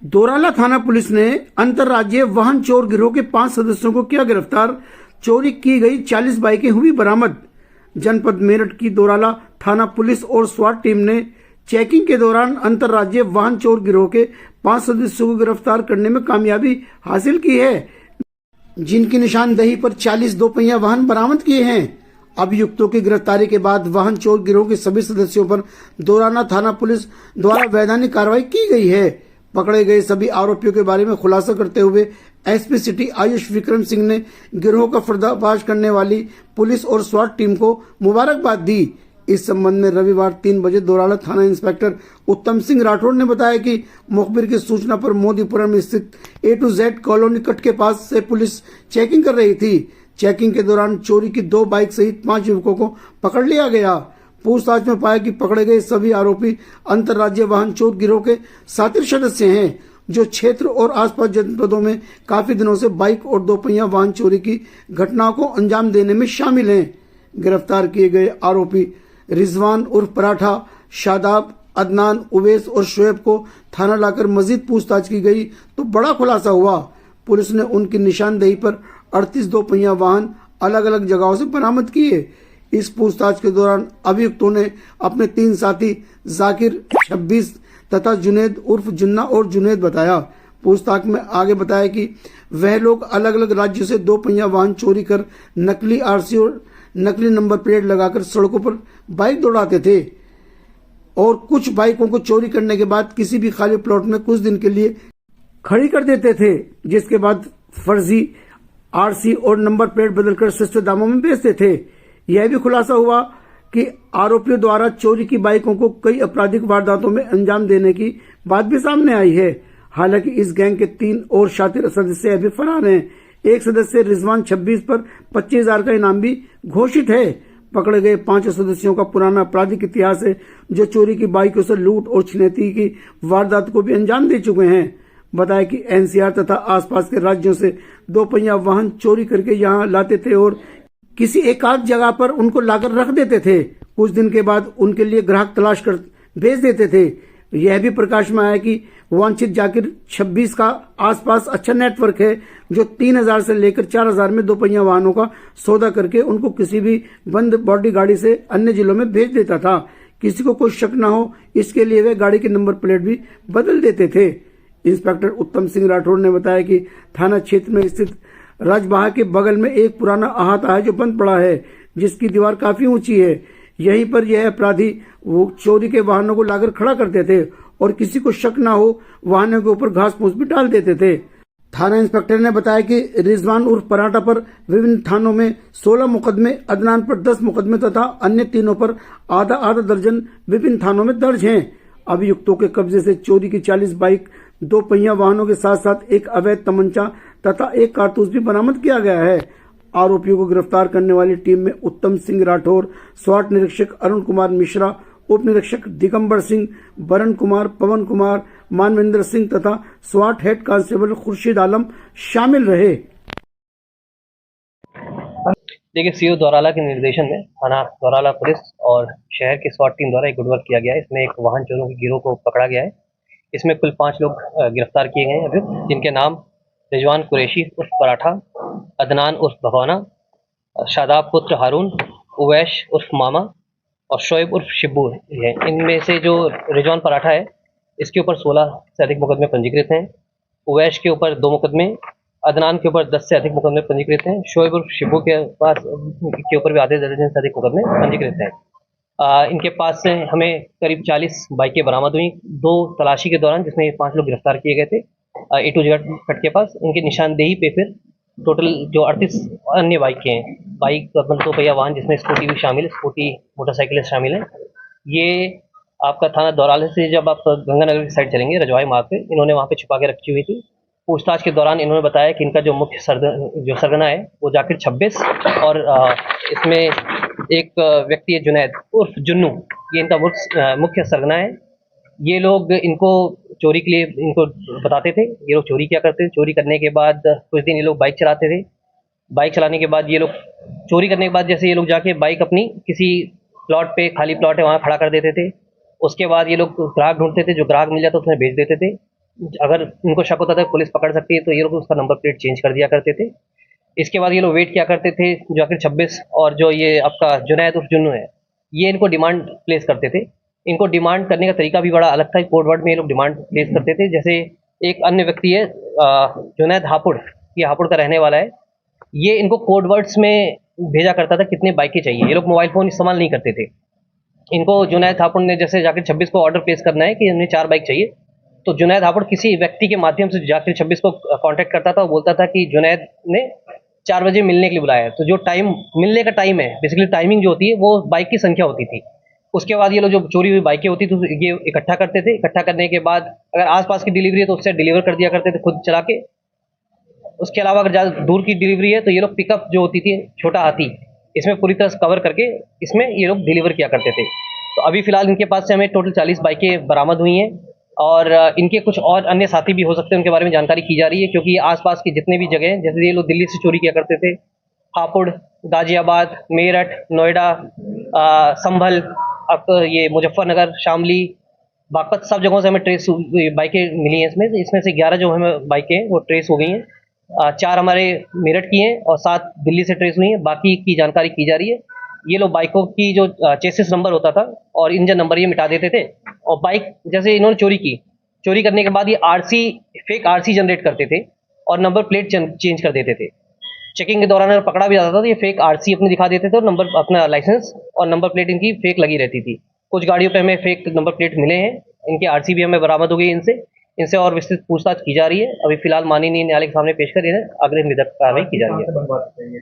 दोराला थाना पुलिस ने अंतर्राज्यीय वाहन चोर गिरोह के 5 सदस्यों को किया गिरफ्तार। चोरी की गई 40 बाइकें हुई बरामद। जनपद मेरठ की दोराला थाना पुलिस और स्वाट टीम ने चेकिंग के दौरान अंतर्राज्यीय वाहन चोर गिरोह के 5 सदस्यों को गिरफ्तार करने में कामयाबी हासिल की है, जिनकी निशानदेही पर 40 दोपहिया वाहन बरामद किए हैं। अभियुक्तों की गिरफ्तारी के बाद वाहन चोर गिरोह के सभी सदस्यों पर दोराला थाना पुलिस द्वारा वैधानिक कार्रवाई की गई है। पकड़े गए सभी आरोपियों के बारे में खुलासा करते हुए एसपी सिटी आयुष विक्रम सिंह ने गिरोह का पर्दाफाश करने वाली पुलिस और स्वाट टीम को मुबारकबाद दी। इस संबंध में रविवार 3 बजे दोराला थाना इंस्पेक्टर उत्तम सिंह राठौड़ ने बताया कि मुखबिर की सूचना पर मोदीपुरम स्थित A to Z colony cut के पास से पुलिस चेकिंग कर रही थी। चेकिंग के दौरान चोरी की 2 बाइक सहित 5 युवकों को पकड़ लिया गया। पूछताछ में पाया कि पकड़े गए सभी आरोपी अंतर्राज्यीय वाहन चोर गिरोह के साथी सदस्य हैं, जो क्षेत्र और आसपास जनपदों में काफी दिनों से बाइक और दोपहिया वाहन चोरी की घटनाओं को अंजाम देने में शामिल हैं। गिरफ्तार किए गए आरोपी रिजवान उर्फ पराठा, शादाब, अदनान, उवैस और शोएब को थाना लाकर मजीद पूछताछ की गई तो बड़ा खुलासा हुआ। पुलिस ने उनकी निशानदेही पर 38 दोपहिया वाहन अलग अलग जगहों से बरामद किए। इस पूछताछ के दौरान अभियुक्तों ने अपने 3 साथी जाकिर, 26 तथा जुनेद उर्फ जुन्ना और जुनेद बताया। पूछताछ में आगे बताया कि वह लोग अलग अलग राज्यों से दोपहिया वाहन चोरी कर नकली आरसी और नकली नंबर प्लेट लगाकर सड़कों पर बाइक दौड़ाते थे और कुछ बाइकों को चोरी करने के बाद किसी भी खाली प्लॉट में कुछ दिन के लिए खड़ी कर देते थे, जिसके बाद फर्जी आरसी और नंबर प्लेट बदलकर सस्ते दामों में बेचते थे। यह भी खुलासा हुआ कि आरोपियों द्वारा चोरी की बाइकों को कई आपराधिक वारदातों में अंजाम देने की बात भी सामने आई है। हालांकि इस गैंग के 3 और शातिर सदस्य अभी फरार हैं। एक सदस्य रिजवान 26 पर 25,000 का इनाम भी घोषित है। पकड़े गए 5 सदस्यों का पुराना आपराधिक इतिहास है, जो चोरी की बाइकों से लूट और छिनैती की वारदात को भी अंजाम दे चुके हैं। बताया कि एनसीआर तथा आसपास के राज्यों से दोपहिया वाहन चोरी करके यहां लाते थे और किसी एकाध जगह पर उनको लाकर रख देते थे। कुछ दिन के बाद उनके लिए ग्राहक तलाश कर भेज देते थे। यह भी प्रकाश में आया कि वांछित जाकिर 26 का आसपास अच्छा नेटवर्क है, जो 3,000 से लेकर 4,000 में दोपहिया वाहनों का सौदा करके उनको किसी भी बंद बॉडी गाड़ी से अन्य जिलों में भेज देता था। किसी को कोई शक न हो, इसके लिए वे गाड़ी के नंबर प्लेट भी बदल देते थे। इंस्पेक्टर उत्तम सिंह राठौड़ ने बताया कि थाना क्षेत्र में स्थित राजबाहा के बगल में एक पुराना अहाता है जो बंद पड़ा है, जिसकी दीवार काफी ऊंची है। यहीं पर यह अपराधी वो चोरी के वाहनों को लाकर खड़ा करते थे और किसी को शक न हो वाहनों के ऊपर घास फूस भी डाल देते थे। थाना इंस्पेक्टर ने बताया कि रिजवान उर्फ पराठा पर विभिन्न थानों में 16 मुकदमे, अदनान पर 10 मुकदमे तथा अन्य तीनों पर आधा दर्जन विभिन्न थानों में दर्ज हैं। अभियुक्तों के कब्जे से चोरी की 40 बाइक, दोपहिया वाहनों के साथ साथ एक अवैध तमंचा तथा एक कारतूस भी बरामद किया गया है। आरोपियों को गिरफ्तार करने वाली टीम में उत्तम सिंह राठौड़, स्वाट निरीक्षक अरुण कुमार मिश्रा, उप निरीक्षक दिगंबर सिंह, बरन कुमार, पवन कुमार, मानवेंद्र सिंह तथा स्वाट हेड कांस्टेबल खुर्शीद आलम शामिल रहे। देखिए, सीओ दोराला के निर्देशन में थाना दोराला पुलिस और शहर की स्वाट टीम द्वारा एक गुड वर्क किया गया है। इसमें एक वाहन चोरों के गिरोह को पकड़ा गया है। इसमें कुल 5 लोग गिरफ्तार किए गए हैं अभी, जिनके नाम रिजवान कुरैशी उर्फ पराठा, अदनान उर्फ भगवाना, शादाब पुत्र हारून, उवैश उर्फ मामा और शोएब उर्फ शिब्बू है। इनमें से जो रिजवान पराठा है, इसके ऊपर 16 से अधिक मुकदमे पंजीकृत हैं। उवैश के ऊपर 2 मुकदमे, अदनान के ऊपर 10 से अधिक मुकदमे पंजीकृत हैं। शोएब उर्फ शिब्बू के ऊपर भी आधे दर्जन से अधिक मुकदमे पंजीकृत हैं। इनके पास से हमें करीब 40 बाइकें बरामद हुई 2 तलाशी के दौरान, जिसमें 5 लोग गिरफ्तार किए गए थे। A to Z कट के पास इनकी निशानदेही पे फिर टोटल जो 38 अन्य बाइकें हैं, बाइक दोपहिया वाहन जिसमें स्कूटी भी शामिल है, स्कूटी मोटरसाइकिल शामिल है। ये आपका थाना दोराला से जब आप गंगानगर की साइड चलेंगे, रजवाई मार्ग पे, इन्होंने वहाँ पे छुपा के रखी हुई थी। पूछताछ के दौरान इन्होंने बताया कि इनका जो मुख्य सरगना है वो जाकिर 26 और इसमें एक व्यक्ति है जुनैद उर्फ जुन्नू, ये इनका मुख्य सरगना है। ये लोग इनको चोरी के लिए इनको बताते थे। ये लोग चोरी क्या करते थे, चोरी करने के बाद कुछ दिन ये लोग बाइक चलाते थे। बाइक चलाने के बाद ये लोग चोरी करने के बाद जैसे ये लोग जाके बाइक अपनी किसी प्लॉट पे, खाली प्लॉट है वहाँ खड़ा कर देते थे। उसके बाद ये लोग ग्राहक ढूंढते थे, जो ग्राहक मिल जाता उसमें बेच देते थे। अगर इनको शक होता था कि पुलिस पकड़ सकती है तो ये लोग उसका नंबर प्लेट चेंज कर दिया करते थे। इसके बाद ये लोग वेट किया करते थे, जाकिर 26 और जो ये आपका जुनैद उर्फ जुन्नू है, ये इनको डिमांड प्लेस करते थे। इनको डिमांड करने का तरीका भी बड़ा अलग था। कोड वर्ड में ये लोग डिमांड प्लेस करते थे। जैसे एक अन्य व्यक्ति है जुनैद हापुड़, ये हापुड़ का रहने वाला है। ये इनको कोड वर्ड्स में भेजा करता था कितने बाइकें चाहिए। ये लोग मोबाइल फ़ोन इस्तेमाल नहीं करते थे। इनको जुनैद हापुड़ ने जैसे जाकिर 26 को ऑर्डर प्लेस करना है कि हमें 4 बाइक चाहिए, तो जुनैद हापुड़ किसी व्यक्ति के माध्यम से जाकिर 26 को कांटेक्ट करता था और बोलता था कि जुनैद ने 4 बजे मिलने के लिए बुलाया है। तो जो टाइम मिलने का टाइम है, बेसिकली टाइमिंग जो होती है वो बाइक की संख्या होती थी। उसके बाद ये लोग जो चोरी हुई बाइकें होती थी तो ये इकट्ठा करते थे। इकट्ठा करने के बाद अगर आसपास की डिलीवरी है तो उससे डिलीवर कर दिया करते थे खुद चला के। उसके अलावा अगर ज़्यादा दूर की डिलीवरी है तो ये लोग पिकअप जो होती थी छोटा हाथी, इसमें पूरी तरह से कवर करके इसमें ये लोग डिलीवर किया करते थे। तो अभी फ़िलहाल इनके पास से हमें टोटल 40 बाइकें बरामद हुई हैं और इनके कुछ और अन्य साथी भी हो सकते हैं, उनके बारे में जानकारी की जा रही है। क्योंकि आसपास की जितने भी जगह हैं, जैसे ये लोग दिल्ली से चोरी किया करते थे, हापुड़, गाजियाबाद, मेरठ, नोएडा, संभल, अब तो ये मुजफ्फरनगर, शामली, बागपत, सब जगहों से हमें ट्रेस बाइकें मिली हैं। इसमें से 11 जो हमें बाइकें हैं वो ट्रेस हो गई हैं। 4 हमारे मेरठ की हैं और 7 दिल्ली से ट्रेस हुई हैं। बाकी की जानकारी की जा रही है। ये लोग बाइकों की जो चेसिस नंबर होता था और इंजन नंबर ये मिटा देते थे और बाइक जैसे इन्होंने चोरी की, चोरी करने के बाद ये फेक आरसी जनरेट करते थे और नंबर प्लेट चेंज कर देते थे। चेकिंग के दौरान अगर पकड़ा भी जाता था तो ये फेक आरसी अपनी दिखा देते थे और नंबर अपना लाइसेंस और नंबर प्लेट इनकी फेक लगी रहती थी। कुछ गाड़ियों पे हमें फेक नंबर प्लेट मिले हैं। इनकी आरसी भी हमें बरामद हो गई इनसे और विस्तृत पूछताछ की जा रही है। अभी फिलहाल माननीय न्यायालय के सामने पेश कर इन्हें अग्रिम विधिक कार्रवाई की जा रही है।